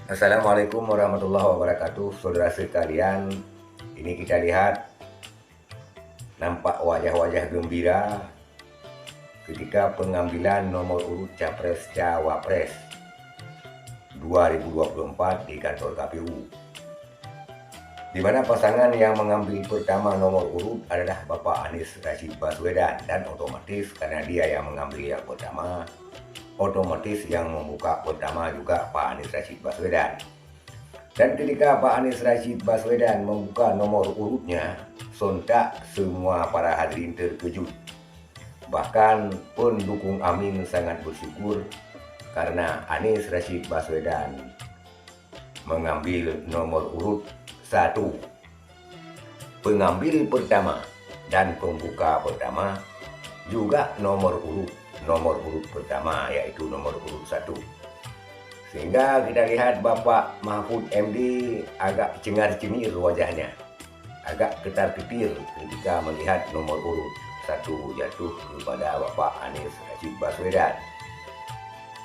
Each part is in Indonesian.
Assalamualaikum warahmatullahi wabarakatuh, saudara sekalian. Ini kita lihat nampak wajah-wajah gembira ketika pengambilan nomor urut Capres Cawapres 2024 di kantor KPU, di mana pasangan yang mengambil pertama nomor urut adalah Bapak Anies Rashid Baswedan, dan otomatis karena dia yang mengambil yang pertama, otomatis yang membuka pertama juga Pak Anies Rashid Baswedan. Dan ketika Pak Anies Rashid Baswedan membuka nomor urutnya, sontak semua para hadirin terkejut. Bahkan pendukung Amin sangat bersyukur karena Anies Rashid Baswedan mengambil nomor urut 1. Pengambil pertama dan pembuka pertama juga nomor urut pertama, yaitu nomor urut 1. Sehingga kita lihat Bapak Mahfud MD agak cengar-cengir wajahnya, agak ketar-ketir ketika melihat nomor urut 1 jatuh kepada Bapak Anies Rashid Baswedan.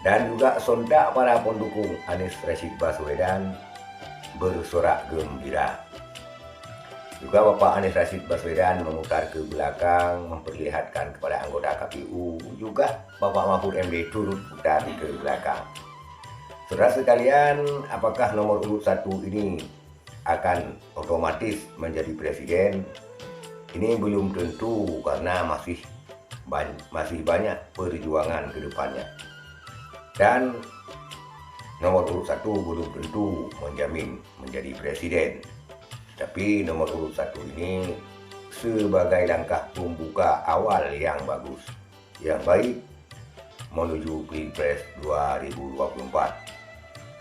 Dan juga sontak para pendukung Anies Rashid Baswedan bersorak gembira. Juga Bapak Anies Rashid Baswedan memutar ke belakang memperlihatkan kepada anggota KPU, juga Bapak Mahfud MD turut putar ke belakang. Saudara sekalian, apakah nomor urut 1 ini akan otomatis menjadi presiden? Ini belum tentu karena masih banyak perjuangan ke depannya. Dan nomor urut 1 belum tentu menjamin menjadi presiden. Tapi nomor urut 1 ini sebagai langkah pembuka awal yang bagus, yang baik menuju Pilpres 2024.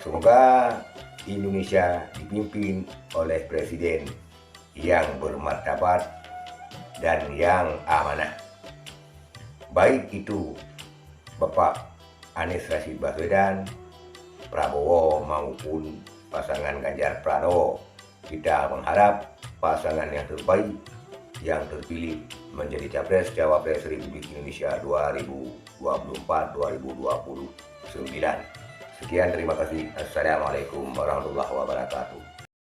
Semoga Indonesia dipimpin oleh presiden yang bermartabat dan yang amanah. Baik itu Bapak Anies Rashid Baswedan, Prabowo maupun pasangan Ganjar Pranowo. Kita mengharap pasangan yang terbaik yang terpilih menjadi Capres Cawapres Republik Indonesia 2024-2029. Sekian, terima kasih. Assalamualaikum warahmatullahi wabarakatuh.